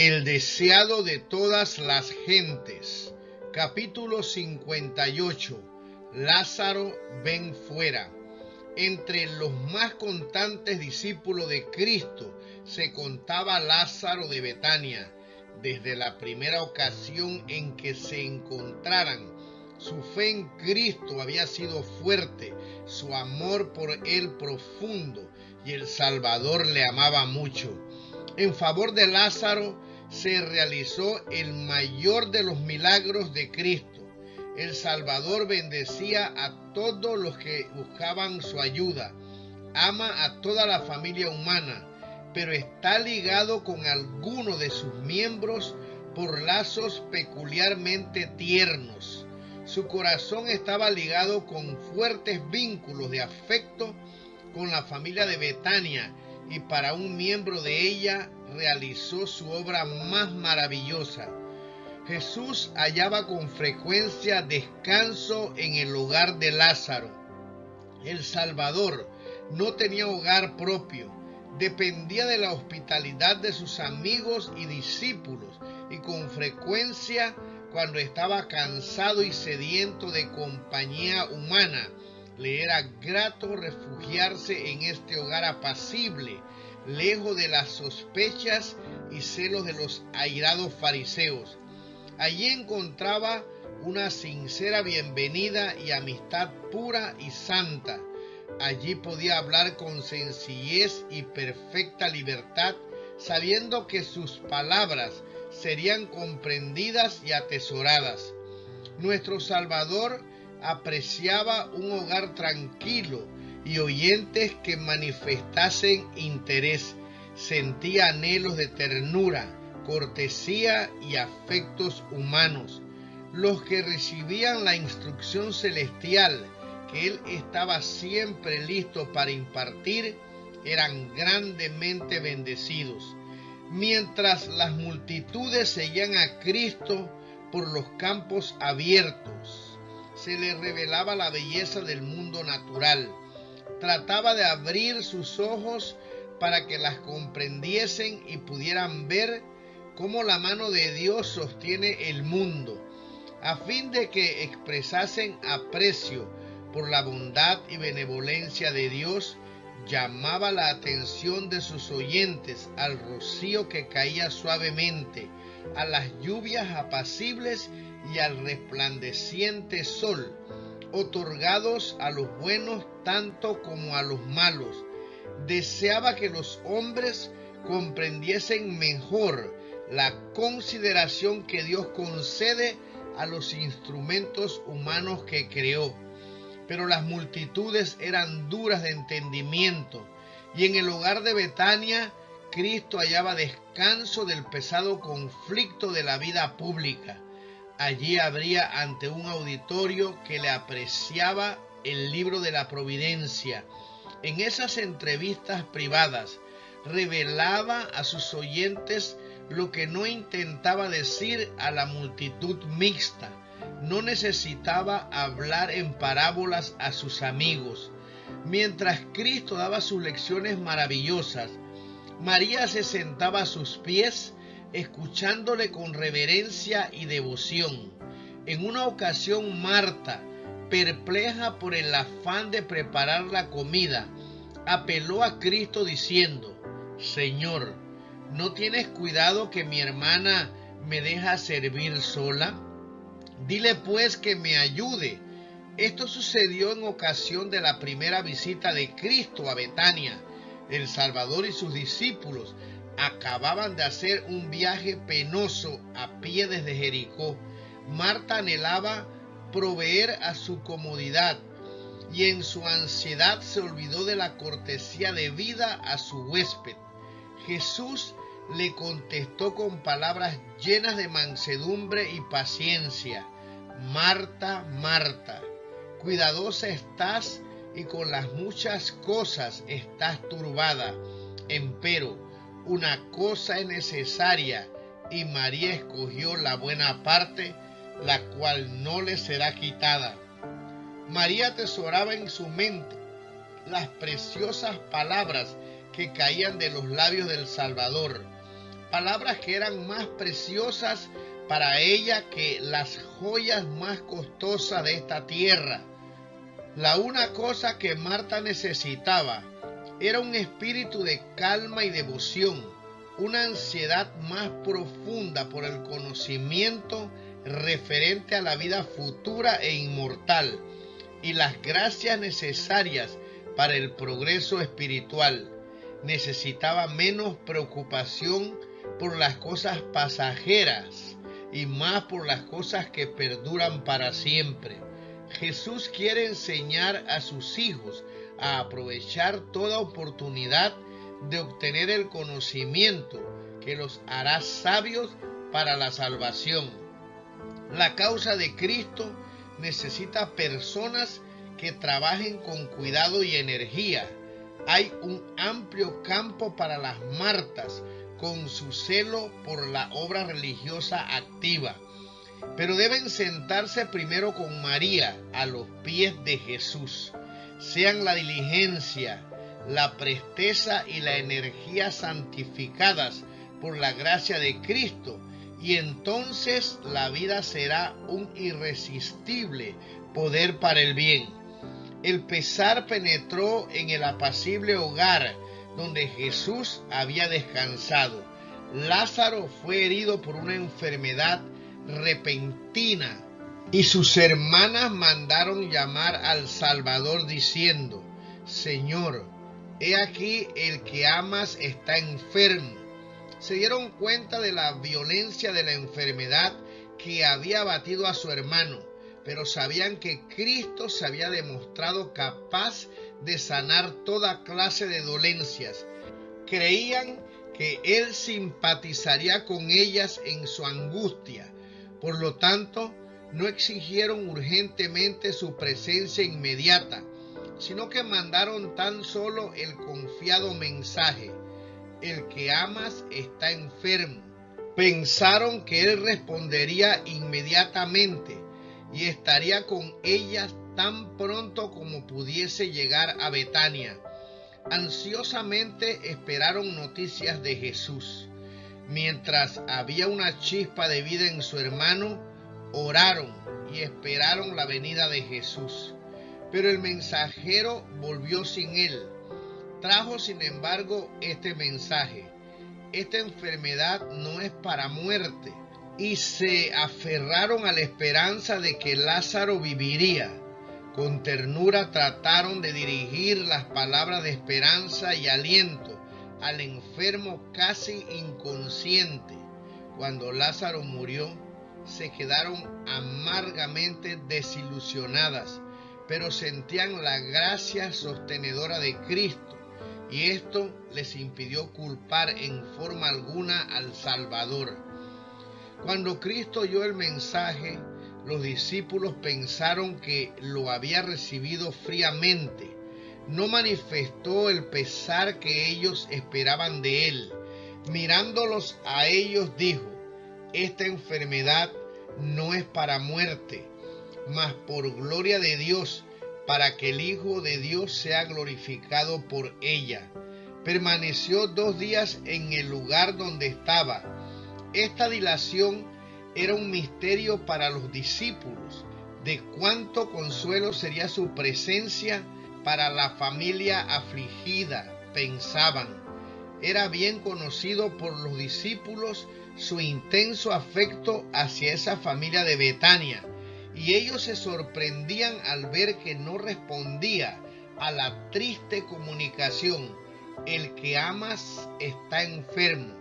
El deseado de todas las gentes. Capítulo 58. Lázaro, ven fuera. Entre los más constantes discípulos de Cristo se contaba Lázaro de Betania. Desde la primera ocasión en que se encontraran, su fe en Cristo había sido fuerte, su amor por Él profundo, y el Salvador le amaba mucho. En favor de Lázaro se realizó el mayor de los milagros de Cristo. El Salvador bendecía a todos los que buscaban su ayuda. Ama a toda la familia humana, pero está ligado con alguno de sus miembros por lazos peculiarmente tiernos. Su corazón estaba ligado con fuertes vínculos de afecto con la familia de Betania, y para un miembro de ella realizó su obra más maravillosa. Jesús hallaba con frecuencia descanso en el hogar de Lázaro. El Salvador no tenía hogar propio, dependía de la hospitalidad de sus amigos y discípulos, y con frecuencia, cuando estaba cansado y sediento de compañía humana, le era grato refugiarse en este hogar apacible, lejos de las sospechas y celos de los airados fariseos. Allí encontraba una sincera bienvenida y amistad pura y santa. Allí podía hablar con sencillez y perfecta libertad, sabiendo que sus palabras serían comprendidas y atesoradas. Nuestro Salvador apreciaba un hogar tranquilo y oyentes que manifestasen interés. Sentía anhelos de ternura, cortesía y afectos humanos. Los que recibían la instrucción celestial que Él estaba siempre listo para impartir eran grandemente bendecidos. Mientras las multitudes seguían a Cristo por los campos abiertos, se le revelaba la belleza del mundo natural. Trataba de abrir sus ojos para que las comprendiesen y pudieran ver cómo la mano de Dios sostiene el mundo, a fin de que expresasen aprecio por la bondad y benevolencia de Dios. Llamaba la atención de sus oyentes al rocío que caía suavemente, a las lluvias apacibles y al resplandeciente sol, otorgados a los buenos tanto como a los malos. Deseaba que los hombres comprendiesen mejor la consideración que Dios concede a los instrumentos humanos que creó. Pero las multitudes eran duras de entendimiento, y en el hogar de Betania, Cristo hallaba descanso del pesado conflicto de la vida pública. Allí abría ante un auditorio que le apreciaba el libro de la providencia. En esas entrevistas privadas revelaba a sus oyentes lo que no intentaba decir a la multitud mixta. No necesitaba hablar en parábolas a sus amigos. Mientras Cristo daba sus lecciones maravillosas, María se sentaba a sus pies, escuchándole con reverencia y devoción. En una ocasión, Marta, perpleja por el afán de preparar la comida, apeló a Cristo diciendo: «Señor, ¿no tienes cuidado que mi hermana me deja servir sola? Dile pues que me ayude». Esto sucedió en ocasión de la primera visita de Cristo a Betania. El Salvador y sus discípulos acababan de hacer un viaje penoso a pie desde Jericó. Marta anhelaba proveer a su comodidad, y en su ansiedad se olvidó de la cortesía debida a su huésped. Jesús le contestó con palabras llenas de mansedumbre y paciencia: «Marta, Marta, cuidadosa estás y con las muchas cosas estás turbada. Empero, una cosa es necesaria, y María escogió la buena parte, la cual no le será quitada». María atesoraba en su mente las preciosas palabras que caían de los labios del Salvador. palabras que eran más preciosas para ella que las joyas más costosas de esta tierra. La una cosa que Marta necesitaba era un espíritu de calma y devoción, una ansiedad más profunda por el conocimiento referente a la vida futura e inmortal y las gracias necesarias para el progreso espiritual. Necesitaba menos preocupación por las cosas pasajeras y más por las cosas que perduran para siempre. Jesús quiere enseñar a sus hijos a aprovechar toda oportunidad de obtener el conocimiento que los hará sabios para la salvación. La causa de Cristo necesita personas que trabajen con cuidado y energía. Hay un amplio campo para las Martas con su celo por la obra religiosa activa, pero deben sentarse primero con María a los pies de Jesús. Sean la diligencia, la presteza y la energía santificadas por la gracia de Cristo, y entonces la vida será un irresistible poder para el bien. El pesar penetró en el apacible hogar donde Jesús había descansado. Lázaro fue herido por una enfermedad repentina y sus hermanas mandaron llamar al Salvador diciendo: Señor, he aquí el que amas está enfermo. Se dieron cuenta de la violencia de la enfermedad que había abatido a su hermano, pero sabían que Cristo se había demostrado capaz de sanar toda clase de dolencias. Creían que Él simpatizaría con ellas en su angustia. Por lo tanto, no exigieron urgentemente su presencia inmediata, sino que mandaron tan solo el confiado mensaje: el que amas está enfermo. Pensaron que Él respondería inmediatamente y estaría con ellas tan pronto como pudiese llegar a Betania. Ansiosamente esperaron noticias de Jesús. Mientras había una chispa de vida en su hermano, oraron y esperaron la venida de Jesús. Pero el mensajero volvió sin él. Trajo, sin embargo, este mensaje: esta enfermedad no es para muerte. Y se aferraron a la esperanza de que Lázaro viviría. Con ternura trataron de dirigir las palabras de esperanza y aliento al enfermo casi inconsciente. Cuando Lázaro murió, se quedaron amargamente desilusionadas, pero sentían la gracia sostenedora de Cristo, y esto les impidió culpar en forma alguna al Salvador. Cuando Cristo oyó el mensaje, los discípulos pensaron que lo había recibido fríamente. No manifestó el pesar que ellos esperaban de él. Mirándolos a ellos dijo: esta enfermedad no es para muerte, mas por gloria de Dios, para que el Hijo de Dios sea glorificado por ella. Permaneció 2 días en el lugar donde estaba. Esta dilación era un misterio para los discípulos. De cuánto consuelo sería su presencia para la familia afligida, pensaban. Era bien conocido por los discípulos su intenso afecto hacia esa familia de Betania, y ellos se sorprendían al ver que no respondía a la triste comunicación: el que amas está enfermo.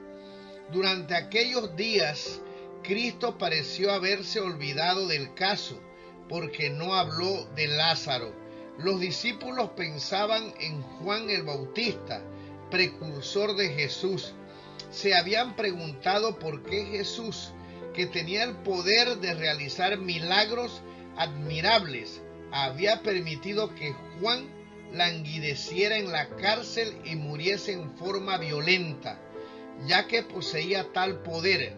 Durante aquellos días, Cristo pareció haberse olvidado del caso, porque no habló de Lázaro. Los discípulos pensaban en Juan el Bautista, precursor de Jesús. Se habían preguntado por qué Jesús, que tenía el poder de realizar milagros admirables, había permitido que Juan languideciera en la cárcel y muriese en forma violenta, ya que poseía tal poder.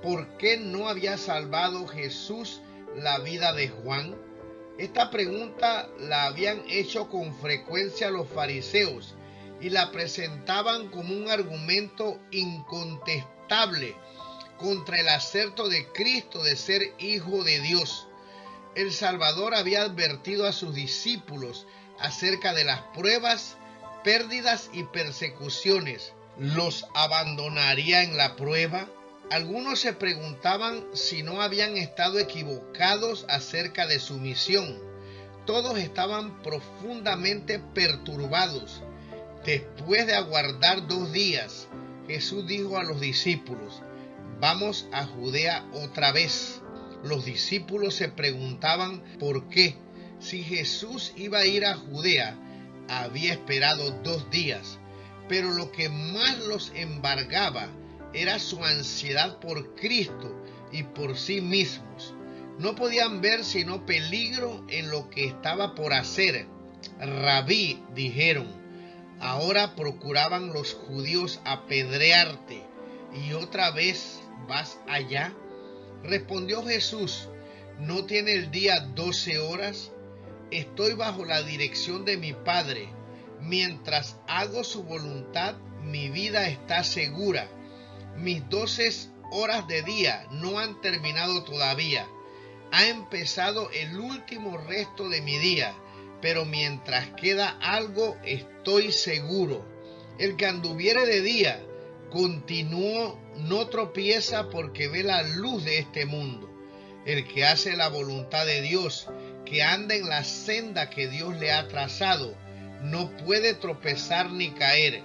¿Por qué no había salvado Jesús la vida de Juan? Esta pregunta la habían hecho con frecuencia los fariseos, y la presentaban como un argumento incontestable contra el aserto de Cristo de ser Hijo de Dios. El Salvador había advertido a sus discípulos acerca de las pruebas, pérdidas y persecuciones. ¿Los abandonaría en la prueba? Algunos se preguntaban si no habían estado equivocados acerca de su misión. Todos estaban profundamente perturbados. Después de aguardar 2 días, Jesús dijo a los discípulos: «Vamos a Judea otra vez». Los discípulos se preguntaban por qué. Si Jesús iba a ir a Judea, había esperado 2 días. Pero lo que más los embargaba era su ansiedad por Cristo y por sí mismos. No podían ver sino peligro en lo que estaba por hacer. «Rabí», dijeron, «ahora procuraban los judíos apedrearte, y otra vez vas allá». Respondió Jesús: ¿no tiene el día 12 horas? Estoy bajo la dirección de mi Padre. Mientras hago su voluntad, mi vida está segura. Mis 12 horas de día no han terminado todavía. Ha empezado el último resto de mi día, pero mientras queda algo, estoy seguro. El que anduviere de día, continuó, no tropieza porque ve la luz de este mundo. El que hace la voluntad de Dios, que anda en la senda que Dios le ha trazado, no puede tropezar ni caer.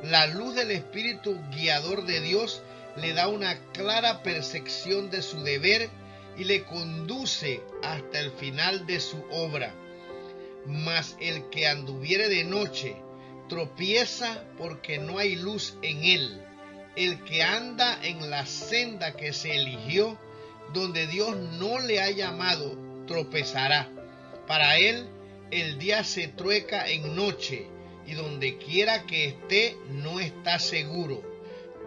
La luz del Espíritu guiador de Dios le da una clara percepción de su deber y le conduce hasta el final de su obra. Mas el que anduviere de noche tropieza porque no hay luz en él. El que anda en la senda que se eligió, donde Dios no le ha llamado, tropezará. Para él el día se trueca en noche, y donde quiera que esté no está seguro.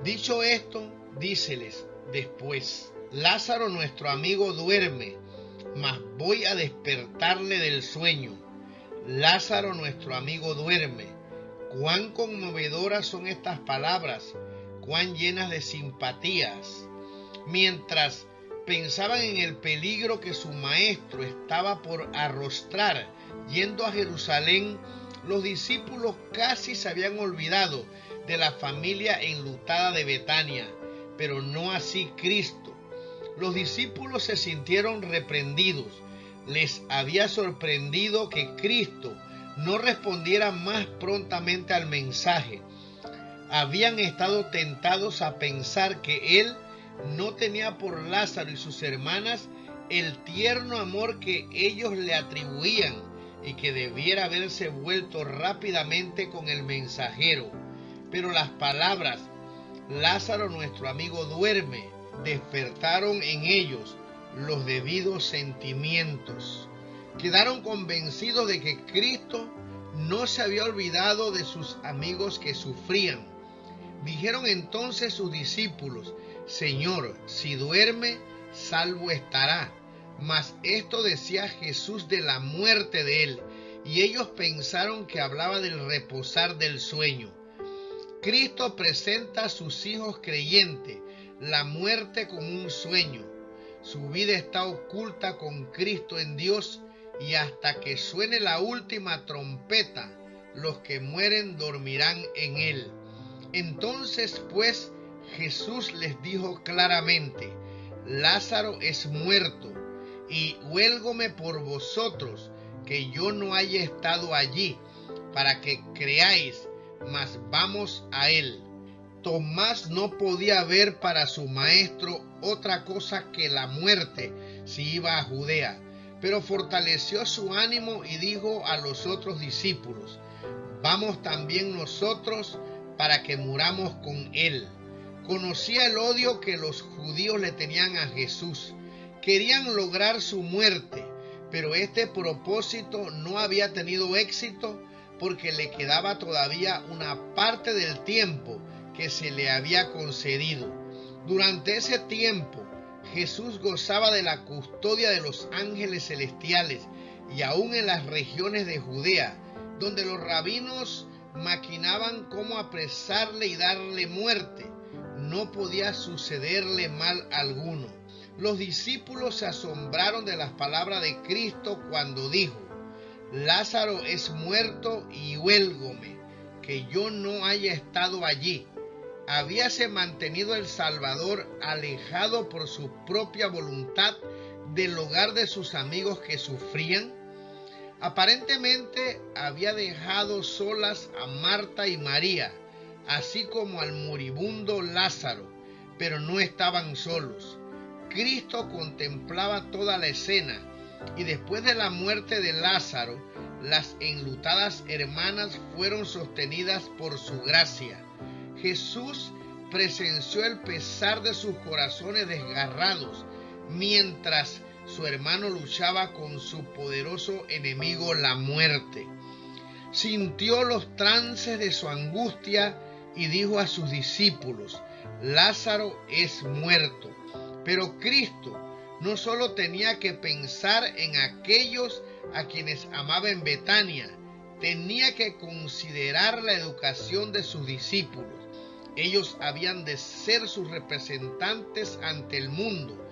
Dicho esto, díceles después: Lázaro nuestro amigo duerme, mas voy a despertarle del sueño. Lázaro nuestro amigo duerme. Cuán conmovedoras son estas palabras, cuán llenas de simpatías. Mientras pensaban en el peligro que su maestro estaba por arrostrar yendo a Jerusalén, los discípulos casi se habían olvidado de la familia enlutada de Betania, pero no así Cristo. Los discípulos se sintieron reprendidos. Les había sorprendido que Cristo no respondiera más prontamente al mensaje. Habían estado tentados a pensar que Él no tenía por Lázaro y sus hermanas el tierno amor que ellos le atribuían y que debiera haberse vuelto rápidamente con el mensajero. Pero las palabras «Lázaro nuestro amigo duerme» despertaron en ellos los debidos sentimientos. Quedaron convencidos de que Cristo no se había olvidado de sus amigos que sufrían. Dijeron entonces sus discípulos: «Señor, si duerme, salvo estará». Mas esto decía Jesús de la muerte de él, y ellos pensaron que hablaba del reposar del sueño. Cristo presenta a sus hijos creyentes la muerte como un sueño. Su vida está oculta con Cristo en Dios, y hasta que suene la última trompeta, los que mueren dormirán en él. Entonces, pues, Jesús les dijo claramente: Lázaro es muerto, y huélgome por vosotros que yo no haya estado allí, para que creáis, mas vamos a él. Tomás no podía ver para su maestro otra cosa que la muerte si iba a Judea, pero fortaleció su ánimo y dijo a los otros discípulos: «Vamos también nosotros para que muramos con él». Conocía el odio que los judíos le tenían a Jesús. Querían lograr su muerte, pero este propósito no había tenido éxito porque le quedaba todavía una parte del tiempo que se le había concedido. Durante ese tiempo, Jesús gozaba de la custodia de los ángeles celestiales, y aún en las regiones de Judea, donde los rabinos maquinaban cómo apresarle y darle muerte. No podía sucederle mal alguno. Los discípulos se asombraron de las palabras de Cristo cuando dijo: Lázaro es muerto y huélgome que yo no haya estado allí. ¿Habíase mantenido el Salvador alejado por su propia voluntad del hogar de sus amigos que sufrían? Aparentemente había dejado solas a Marta y María, así como al moribundo Lázaro, pero no estaban solos. Cristo contemplaba toda la escena, y después de la muerte de Lázaro, las enlutadas hermanas fueron sostenidas por su gracia. Jesús presenció el pesar de sus corazones desgarrados, mientras su hermano luchaba con su poderoso enemigo, la muerte. Sintió los trances de su angustia y dijo a sus discípulos: Lázaro es muerto. Pero Cristo no solo tenía que pensar en aquellos a quienes amaba en Betania, tenía que considerar la educación de sus discípulos. Ellos habían de ser sus representantes ante el mundo,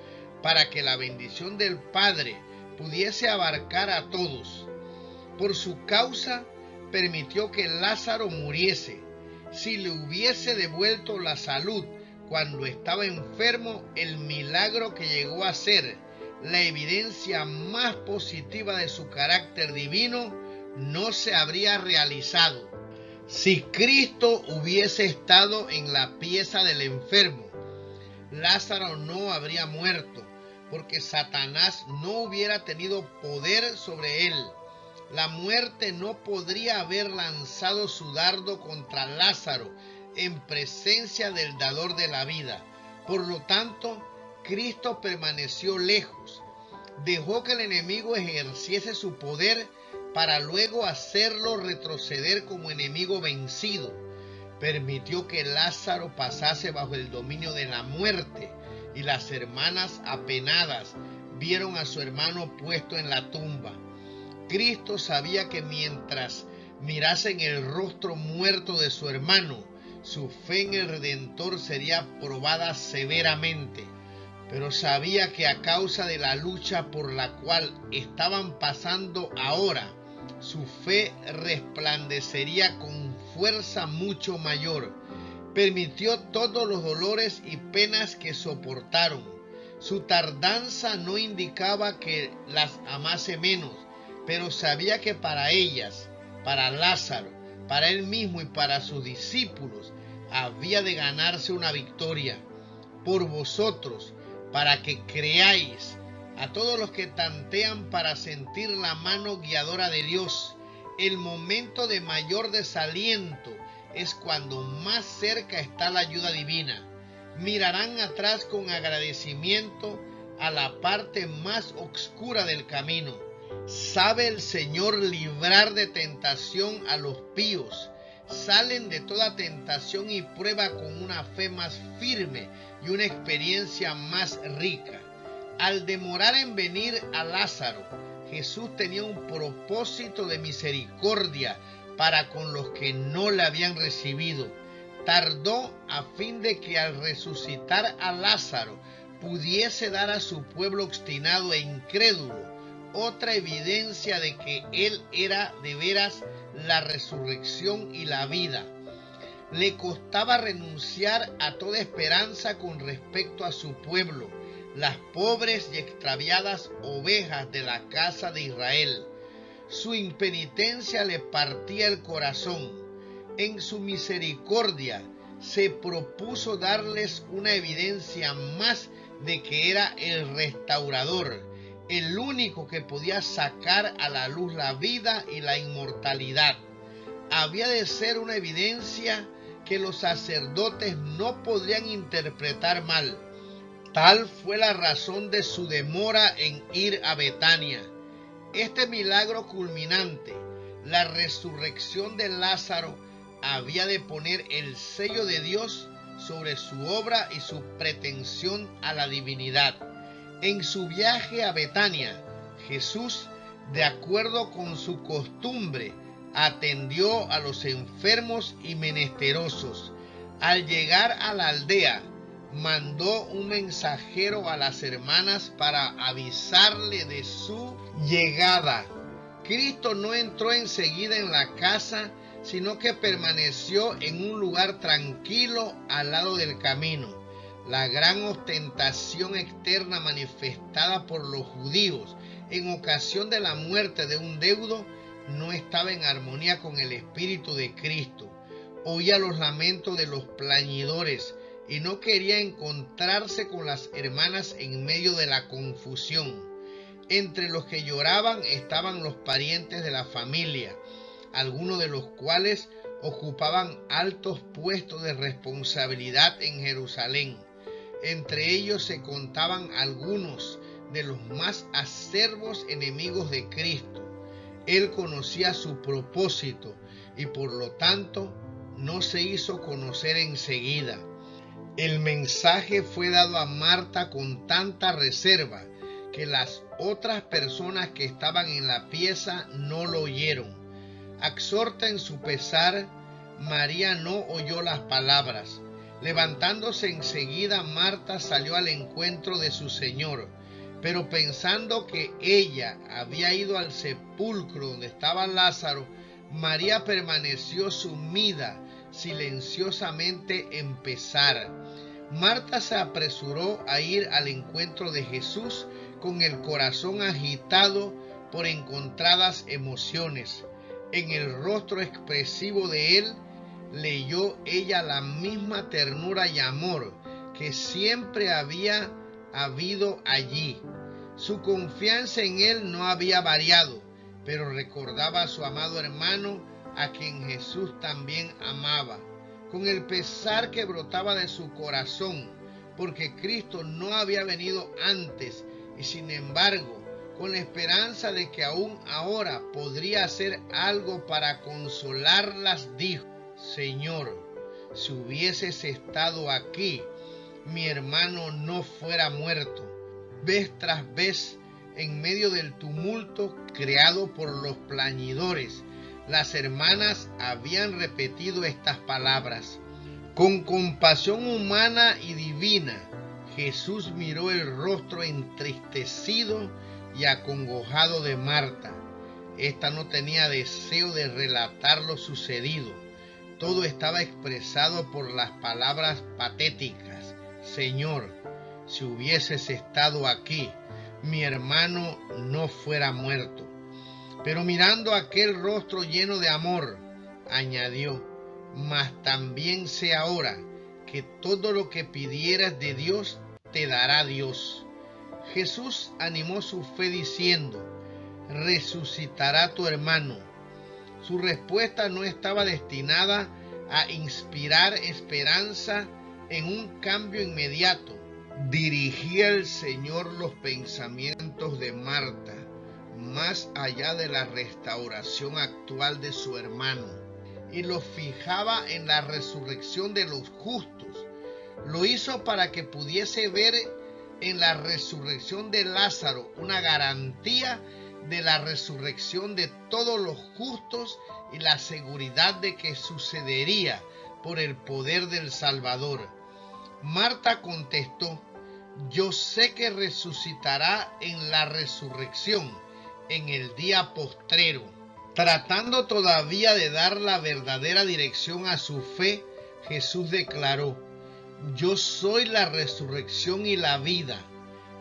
para que la bendición del Padre pudiese abarcar a todos. Por su causa permitió que Lázaro muriese. Si le hubiese devuelto la salud cuando estaba enfermo, el milagro que llegó a ser la evidencia más positiva de su carácter divino no se habría realizado. Si Cristo hubiese estado en la pieza del enfermo, Lázaro no habría muerto, porque Satanás no hubiera tenido poder sobre él. La muerte no podría haber lanzado su dardo contra Lázaro en presencia del dador de la vida. Por lo tanto, Cristo permaneció lejos. Dejó que el enemigo ejerciese su poder para luego hacerlo retroceder como enemigo vencido. Permitió que Lázaro pasase bajo el dominio de la muerte, y las hermanas, apenadas, vieron a su hermano puesto en la tumba. Cristo sabía que mientras mirasen el rostro muerto de su hermano, su fe en el Redentor sería probada severamente. Pero sabía que a causa de la lucha por la cual estaban pasando ahora, su fe resplandecería con fuerza mucho mayor. Permitió todos los dolores y penas que soportaron. Su tardanza no indicaba que las amase menos, pero sabía que para ellas, para Lázaro, para él mismo y para sus discípulos, había de ganarse una victoria. Por vosotros, para que creáis, a todos los que tantean para sentir la mano guiadora de Dios, el momento de mayor desaliento es cuando más cerca está la ayuda divina. Mirarán atrás con agradecimiento a la parte más oscura del camino. Sabe el Señor librar de tentación a los píos. Salen de toda tentación y prueba con una fe más firme y una experiencia más rica. Al demorar en venir a Lázaro, Jesús tenía un propósito de misericordia para con los que no le habían recibido. Tardó a fin de que al resucitar a Lázaro pudiese dar a su pueblo obstinado e incrédulo otra evidencia de que Él era de veras la resurrección y la vida. Le costaba renunciar a toda esperanza con respecto a su pueblo, las pobres y extraviadas ovejas de la casa de Israel. Su impenitencia le partía el corazón. En su misericordia se propuso darles una evidencia más de que era el restaurador, el único que podía sacar a la luz la vida y la inmortalidad. Había de ser una evidencia que los sacerdotes no podrían interpretar mal. Tal fue la razón de su demora en ir a Betania. Este milagro culminante, la resurrección de Lázaro, había de poner el sello de Dios sobre su obra y su pretensión a la divinidad. En su viaje a Betania, Jesús, de acuerdo con su costumbre, atendió a los enfermos y menesterosos. Al llegar a la aldea, mandó un mensajero a las hermanas para avisarle de su llegada. Cristo no entró enseguida en la casa, sino que permaneció en un lugar tranquilo al lado del camino. La gran ostentación externa manifestada por los judíos en ocasión de la muerte de un deudo no estaba en armonía con el espíritu de Cristo. Oía los lamentos de los plañidores y no quería encontrarse con las hermanas en medio de la confusión. Entre los que lloraban estaban los parientes de la familia, algunos de los cuales ocupaban altos puestos de responsabilidad en Jerusalén. Entre ellos se contaban algunos de los más acervos enemigos de Cristo. Él conocía su propósito y por lo tanto no se hizo conocer enseguida. El mensaje fue dado a Marta con tanta reserva que las otras personas que estaban en la pieza no lo oyeron. Absorta en su pesar, María no oyó las palabras. Levantándose enseguida, Marta salió al encuentro de su Señor, pero pensando que ella había ido al sepulcro donde estaba Lázaro, María permaneció sumida silenciosamente en pesar. Marta se apresuró a ir al encuentro de Jesús con el corazón agitado por encontradas emociones. En el rostro expresivo de él leyó ella la misma ternura y amor que siempre había habido allí. Su confianza en él no había variado, pero recordaba a su amado hermano, a quien Jesús también amaba. Con el pesar que brotaba de su corazón, porque Cristo no había venido antes, y sin embargo, con la esperanza de que aún ahora podría hacer algo para consolarlas, dijo: Señor, si hubieses estado aquí, mi hermano no fuera muerto. Vez tras vez, en medio del tumulto creado por los plañidores, las hermanas habían repetido estas palabras. Con compasión humana y divina, Jesús miró el rostro entristecido y acongojado de Marta. Esta no tenía deseo de relatar lo sucedido. Todo estaba expresado por las palabras patéticas: Señor, si hubieses estado aquí, mi hermano no fuera muerto. Pero mirando aquel rostro lleno de amor, añadió: mas también sé ahora que todo lo que pidieras de Dios te dará Dios. Jesús animó su fe diciendo: resucitará tu hermano. Su respuesta no estaba destinada a inspirar esperanza en un cambio inmediato. Dirigía el Señor los pensamientos de Marta más allá de la restauración actual de su hermano y los fijaba en la resurrección de los justos. Lo hizo para que pudiese ver en la resurrección de Lázaro una garantía de la resurrección de todos los justos y la seguridad de que sucedería por el poder del Salvador. Marta contestó: yo sé que resucitará en la resurrección, en el día postrero. Tratando todavía de dar la verdadera dirección a su fe, Jesús declaró: yo soy la resurrección y la vida.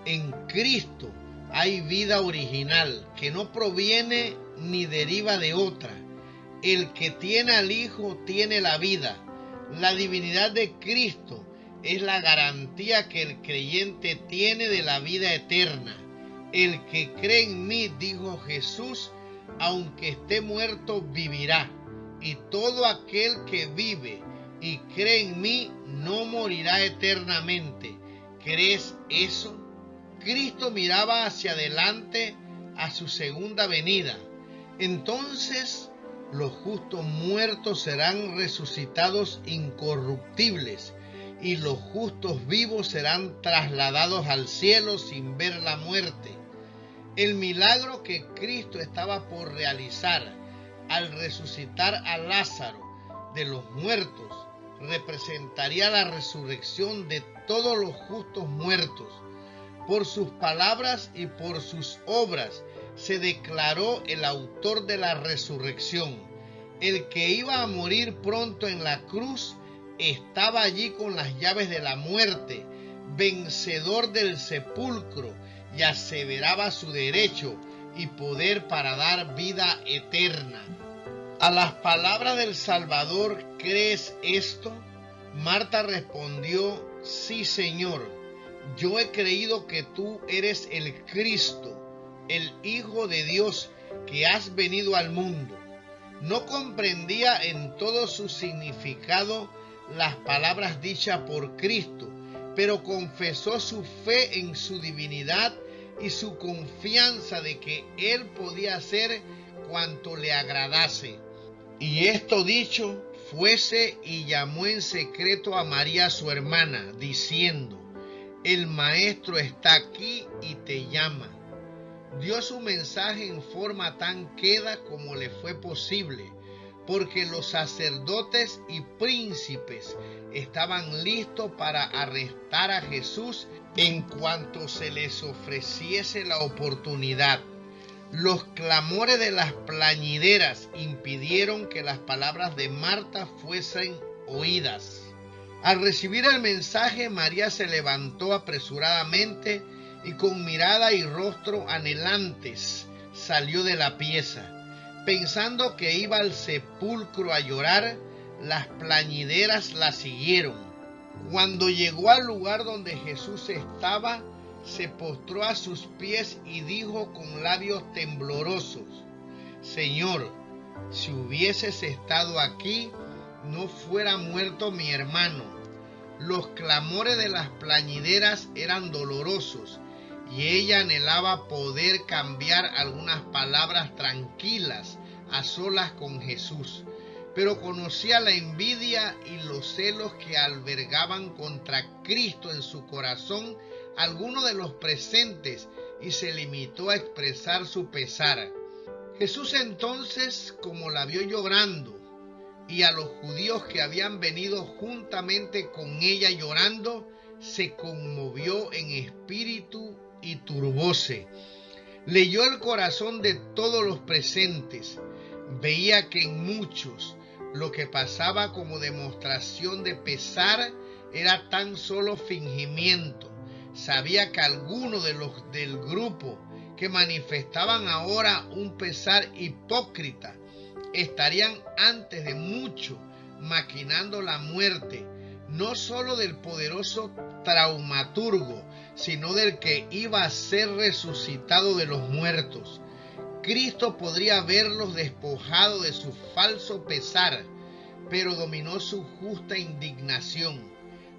En Cristo hay vida original que no proviene ni deriva de otra. El que tiene al Hijo tiene la vida. La divinidad de Cristo es la garantía que el creyente tiene de la vida eterna. El que cree en mí, dijo Jesús, aunque esté muerto, vivirá. Y todo aquel que vive y cree en mí no morirá eternamente. ¿Crees eso? Cristo miraba hacia adelante a su segunda venida. Entonces los justos muertos serán resucitados incorruptibles y los justos vivos serán trasladados al cielo sin ver la muerte. El milagro que Cristo estaba por realizar al resucitar a Lázaro de los muertos, representaría la resurrección de todos los justos muertos. Por sus palabras y por sus obras se declaró el autor de la resurrección. El que iba a morir pronto en la cruz estaba allí con las llaves de la muerte, vencedor del sepulcro, y aseveraba su derecho y poder para dar vida eterna. A las palabras del Salvador, ¿crees esto? Marta respondió, sí, Señor, yo he creído que tú eres el Cristo, el Hijo de Dios, que has venido al mundo. No comprendía en todo su significado las palabras dichas por Cristo, pero confesó su fe en su divinidad y su confianza de que Él podía hacer cuanto le agradase. Y esto dicho, fuese y llamó en secreto a María su hermana, diciendo, el Maestro está aquí y te llama. Dio su mensaje en forma tan queda como le fue posible, porque los sacerdotes y príncipes estaban listos para arrestar a Jesús en cuanto se les ofreciese la oportunidad. Los clamores de las plañideras impidieron que las palabras de Marta fuesen oídas. Al recibir el mensaje, María se levantó apresuradamente y con mirada y rostro anhelantes salió de la pieza. Pensando que iba al sepulcro a llorar, las plañideras la siguieron. Cuando llegó al lugar donde Jesús estaba, se postró a sus pies y dijo con labios temblorosos, Señor, si hubieses estado aquí, no fuera muerto mi hermano. Los clamores de las plañideras eran dolorosos y ella anhelaba poder cambiar algunas palabras tranquilas a solas con Jesús, pero conocía la envidia y los celos que albergaban contra Cristo en su corazón algunos de los presentes y se limitó a expresar su pesar. Jesús entonces, como la vio llorando, y a los judíos que habían venido juntamente con ella llorando, se conmovió en espíritu y turbóse. Leyó el corazón de todos los presentes. Veía que en muchos lo que pasaba como demostración de pesar era tan solo fingimiento. Sabía que algunos de los del grupo que manifestaban ahora un pesar hipócrita estarían antes de mucho maquinando la muerte, no solo del poderoso traumaturgo, sino del que iba a ser resucitado de los muertos. Cristo podría haberlos despojado de su falso pesar, pero dominó su justa indignación.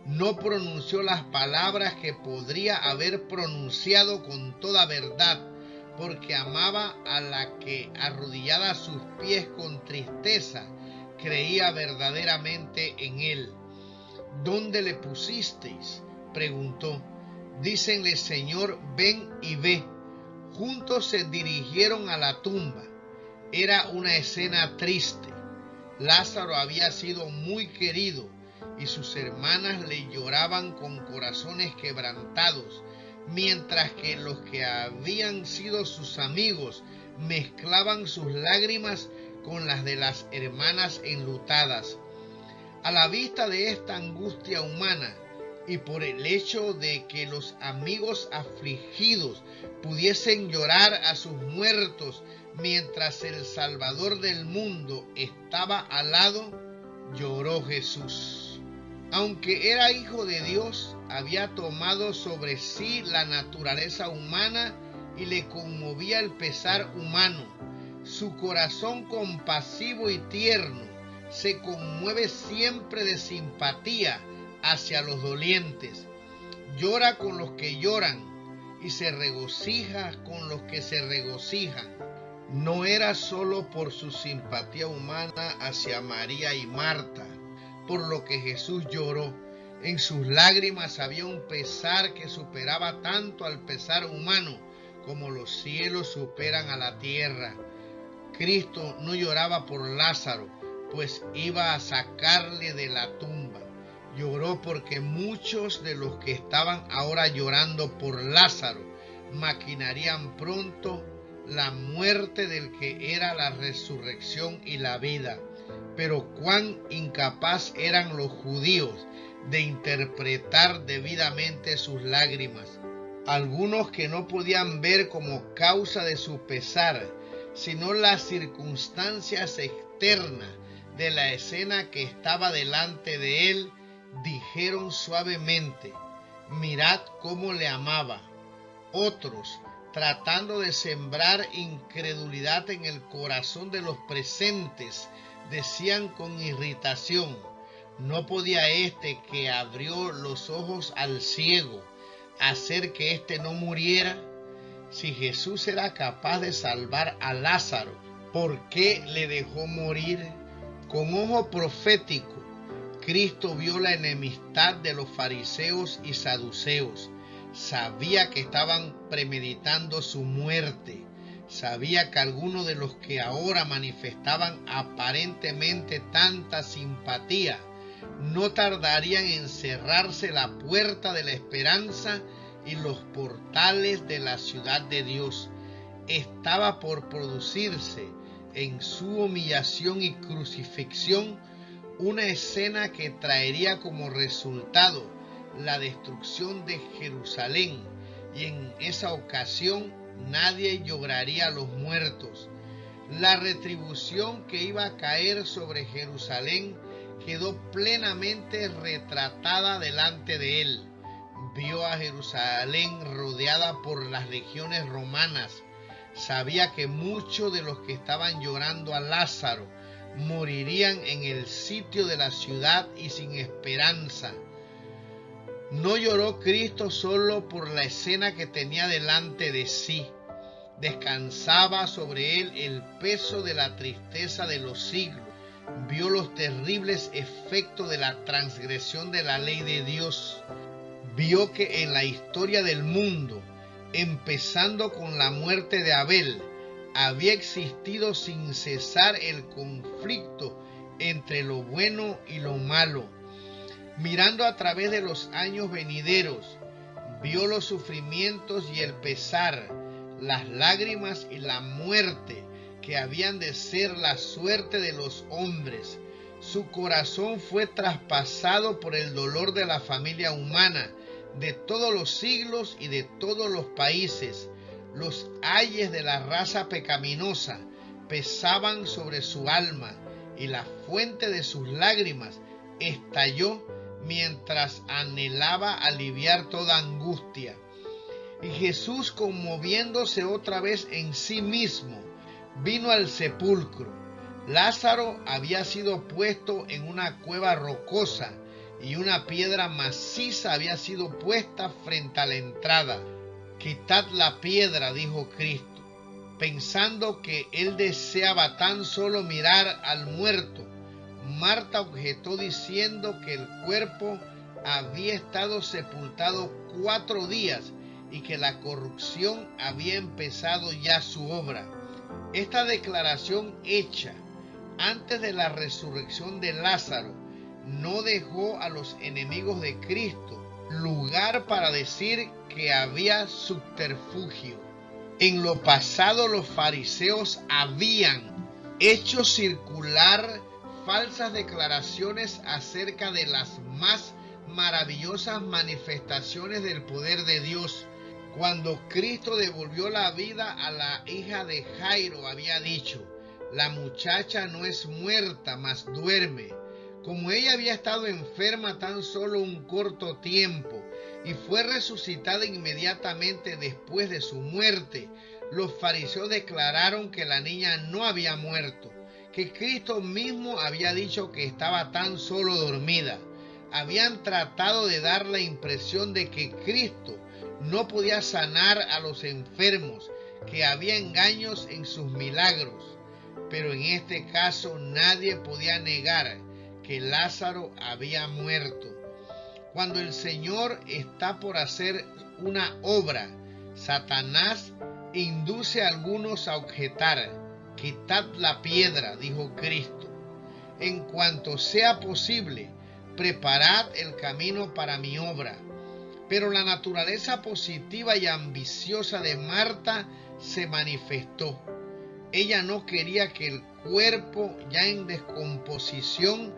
No pronunció las palabras que podría haber pronunciado con toda verdad, porque amaba a la que, arrodillada a sus pies con tristeza, creía verdaderamente en él. ¿Dónde le pusisteis?, preguntó. Dícenle, Señor, ven y ve. Juntos se dirigieron a la tumba. Era una escena triste. Lázaro había sido muy querido y sus hermanas le lloraban con corazones quebrantados, mientras que los que habían sido sus amigos mezclaban sus lágrimas con las de las hermanas enlutadas. A la vista de esta angustia humana y por el hecho de que los amigos afligidos pudiesen llorar a sus muertos mientras el Salvador del mundo estaba al lado, lloró Jesús. Aunque era hijo de Dios, había tomado sobre sí la naturaleza humana y le conmovía el pesar humano. Su corazón compasivo y tierno se conmueve siempre de simpatía hacia los dolientes. Llora con los que lloran y se regocija con los que se regocijan. No era solo por su simpatía humana hacia María y Marta, por lo que Jesús lloró. En sus lágrimas había un pesar que superaba tanto al pesar humano como los cielos superan a la tierra. Cristo no lloraba por Lázaro, pues iba a sacarle de la tumba. Lloró porque muchos de los que estaban ahora llorando por Lázaro maquinarían pronto la muerte del que era la resurrección y la vida. Pero cuán incapaz eran los judíos de interpretar debidamente sus lágrimas. Algunos que no podían ver como causa de su pesar, sino las circunstancias externas de la escena que estaba delante de él, dijeron suavemente: mirad cómo le amaba. Otros, tratando de sembrar incredulidad en el corazón de los presentes, decían con irritación: ¿no podía este que abrió los ojos al ciego hacer que éste no muriera? Si Jesús era capaz de salvar a Lázaro, ¿por qué le dejó morir? Con ojo profético, Cristo vio la enemistad de los fariseos y saduceos. Sabía que estaban premeditando su muerte. Sabía que algunos de los que ahora manifestaban aparentemente tanta simpatía no tardarían en cerrarse la puerta de la esperanza y los portales de la ciudad de Dios. Estaba por producirse en su humillación y crucifixión una escena que traería como resultado la destrucción de Jerusalén, y en esa ocasión nadie lloraría a los muertos. La retribución que iba a caer sobre Jerusalén quedó plenamente retratada delante de él. Vio a Jerusalén rodeada por las legiones romanas. Sabía que muchos de los que estaban llorando a Lázaro morirían en el sitio de la ciudad y sin esperanza. No lloró Cristo solo por la escena que tenía delante de sí. Descansaba sobre él el peso de la tristeza de los siglos. Vio los terribles efectos de la transgresión de la ley de Dios. Vio que en la historia del mundo, empezando con la muerte de Abel, había existido sin cesar el conflicto entre lo bueno y lo malo. Mirando a través de los años venideros, vio los sufrimientos y el pesar, las lágrimas y la muerte que habían de ser la suerte de los hombres. Su corazón fue traspasado por el dolor de la familia humana, de todos los siglos y de todos los países. Los ayes de la raza pecaminosa pesaban sobre su alma, y la fuente de sus lágrimas estalló mientras anhelaba aliviar toda angustia. Y Jesús, conmoviéndose otra vez en sí mismo, vino al sepulcro. Lázaro había sido puesto en una cueva rocosa, y una piedra maciza había sido puesta frente a la entrada. Quitad la piedra, dijo Cristo, pensando que él deseaba tan solo mirar al muerto. Marta objetó diciendo que el cuerpo había estado sepultado 4 días y que la corrupción había empezado ya su obra. Esta declaración hecha antes de la resurrección de Lázaro no dejó a los enemigos de Cristo lugar para decir que había subterfugio. En lo pasado los fariseos habían hecho circular falsas declaraciones acerca de las más maravillosas manifestaciones del poder de Dios. Cuando Cristo devolvió la vida a la hija de Jairo, había dicho: la muchacha no es muerta, mas duerme. Como ella había estado enferma tan solo un corto tiempo y fue resucitada inmediatamente después de su muerte, los fariseos declararon que la niña no había muerto, que Cristo mismo había dicho que estaba tan solo dormida. Habían tratado de dar la impresión de que Cristo no podía sanar a los enfermos, que había engaños en sus milagros. Pero en este caso nadie podía negar que Lázaro había muerto. Cuando el Señor está por hacer una obra, Satanás induce a algunos a objetar: quitad la piedra, dijo Cristo. En cuanto sea posible, preparad el camino para mi obra. Pero la naturaleza positiva y ambiciosa de Marta se manifestó. Ella no quería que el cuerpo ya en descomposición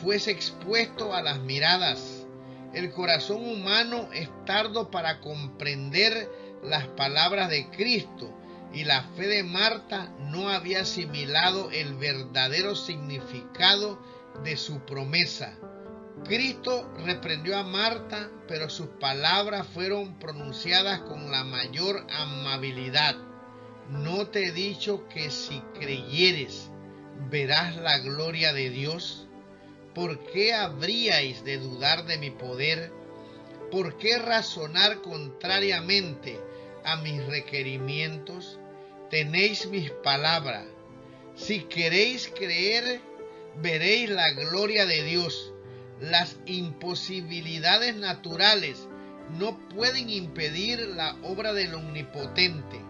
fuese expuesto a las miradas. El corazón humano es tardo para comprender las palabras de Cristo, y la fe de Marta no había asimilado el verdadero significado de su promesa. Cristo reprendió a Marta, pero sus palabras fueron pronunciadas con la mayor amabilidad. ¿No te he dicho que si creyeres verás la gloria de Dios? ¿Por qué habríais de dudar de mi poder? ¿Por qué razonar contrariamente a mis requerimientos? Tenéis mis palabras. Si queréis creer, veréis la gloria de Dios. Las imposibilidades naturales no pueden impedir la obra del Omnipotente.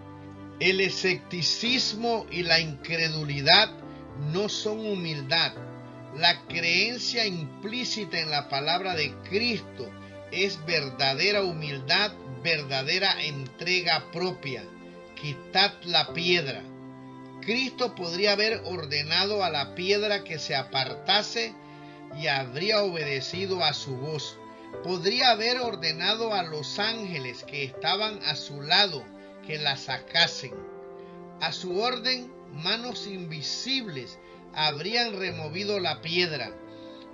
El escepticismo y la incredulidad no son humildad. La creencia implícita en la palabra de Cristo es verdadera humildad, verdadera entrega propia. Quitad la piedra. Cristo podría haber ordenado a la piedra que se apartase y habría obedecido a su voz. Podría haber ordenado a los ángeles que estaban a su lado que la sacasen. A su orden, manos invisibles habrían removido la piedra,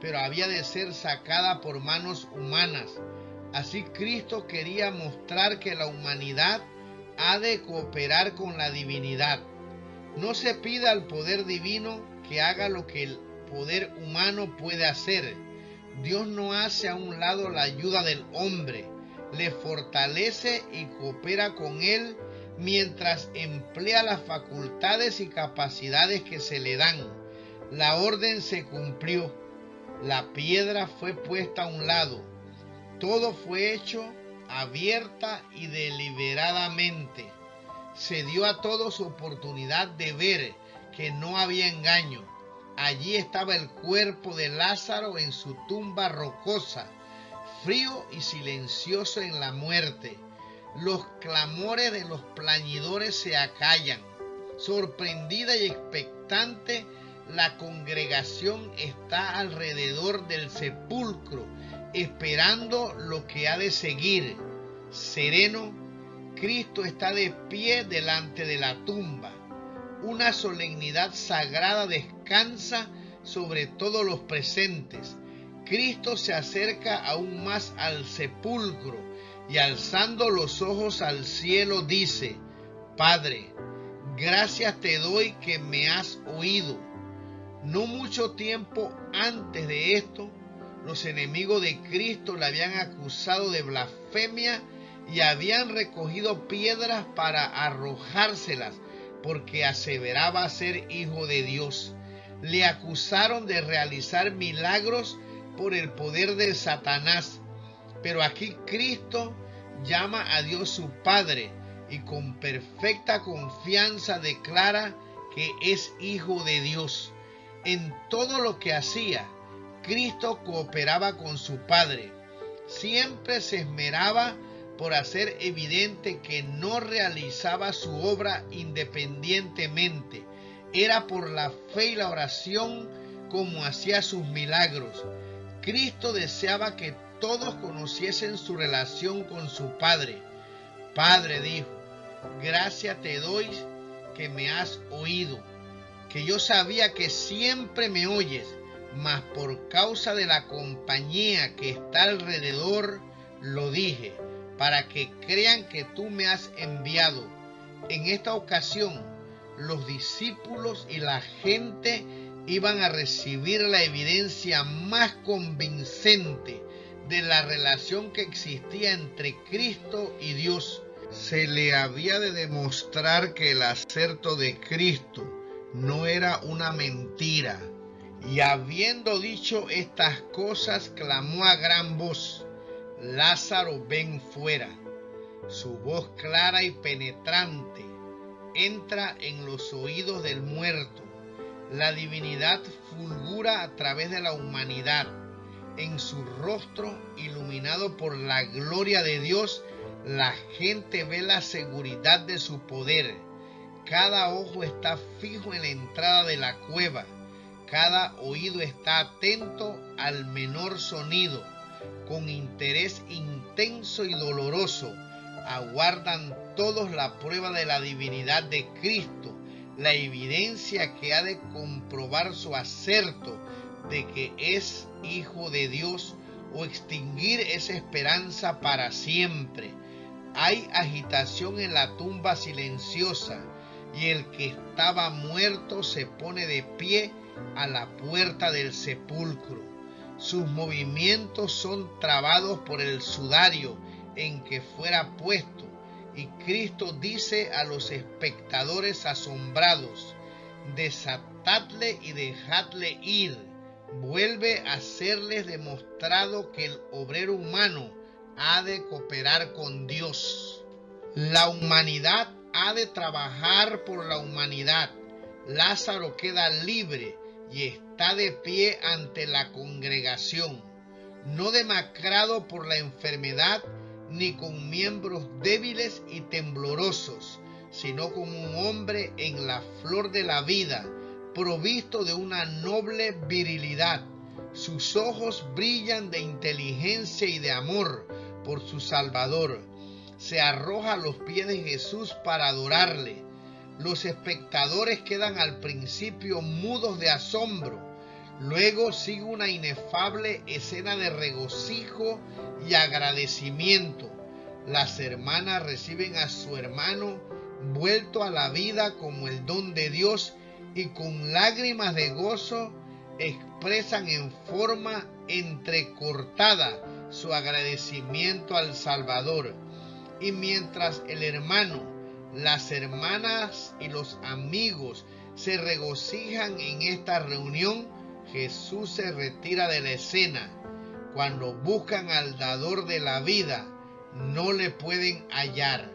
pero había de ser sacada por manos humanas. Así Cristo quería mostrar que la humanidad ha de cooperar con la divinidad. No se pida al poder divino que haga lo que el poder humano puede hacer. Dios no hace a un lado la ayuda del hombre, le fortalece y coopera con él mientras emplea las facultades y capacidades que se le dan. La orden se cumplió, la piedra fue puesta a un lado, todo fue hecho abierta y deliberadamente. Se dio a todos oportunidad de ver que no había engaño. Allí estaba el cuerpo de Lázaro en su tumba rocosa, frío y silencioso en la muerte. Los clamores de los plañidores se acallan. Sorprendida y expectante, la congregación está alrededor del sepulcro, esperando lo que ha de seguir. Sereno, Cristo está de pie delante de la tumba. Una solemnidad sagrada descansa sobre todos los presentes. Cristo se acerca aún más al sepulcro y alzando los ojos al cielo dice: Padre, gracias te doy que me has oído. No mucho tiempo antes de esto, los enemigos de Cristo le habían acusado de blasfemia y habían recogido piedras para arrojárselas, porque aseveraba ser hijo de Dios. Le acusaron de realizar milagros por el poder de Satanás. Pero aquí Cristo llama a Dios su Padre y con perfecta confianza declara que es hijo de Dios. En todo lo que hacía, Cristo cooperaba con su Padre. Siempre se esmeraba por hacer evidente que no realizaba su obra independientemente. Era por la fe y la oración como hacía sus milagros. Cristo deseaba que todos conociesen su relación con su Padre. Padre, dijo, gracias te doy que me has oído, que yo sabía que siempre me oyes, mas por causa de la compañía que está alrededor, lo dije, para que crean que tú me has enviado. En esta ocasión, los discípulos y la gente iban a recibir la evidencia más convincente de la relación que existía entre Cristo y Dios. Se le había de demostrar que el aserto de Cristo no era una mentira. Y habiendo dicho estas cosas, clamó a gran voz: Lázaro, ven fuera. Su voz clara y penetrante entra en los oídos del muerto. La divinidad fulgura a través de la humanidad. En su rostro, iluminado por la gloria de Dios, la gente ve la seguridad de su poder. Cada ojo está fijo en la entrada de la cueva. Cada oído está atento al menor sonido. Con interés intenso y doloroso, aguardan todos la prueba de la divinidad de Cristo, la evidencia que ha de comprobar su acerto de que es Hijo de Dios o extinguir esa esperanza para siempre. Hay agitación en la tumba silenciosa y el que estaba muerto se pone de pie a la puerta del sepulcro. Sus movimientos son trabados por el sudario en que fuera puesto, y Cristo dice a los espectadores asombrados: desatadle y dejadle ir. Vuelve a serles demostrado que el obrero humano ha de cooperar con Dios. La humanidad ha de trabajar por la humanidad. Lázaro queda libre y está de pie ante la congregación, no demacrado por la enfermedad ni con miembros débiles y temblorosos, sino como un hombre en la flor de la vida, provisto de una noble virilidad. Sus ojos brillan de inteligencia y de amor por su Salvador. Se arroja a los pies de Jesús para adorarle. Los espectadores quedan al principio mudos de asombro. Luego sigue una inefable escena de regocijo y agradecimiento. Las hermanas reciben a su hermano vuelto a la vida como el don de Dios y con lágrimas de gozo expresan en forma entrecortada su agradecimiento al Salvador. Y mientras el hermano, las hermanas y los amigos se regocijan en esta reunión, Jesús se retira de la escena. Cuando buscan al dador de la vida, no le pueden hallar.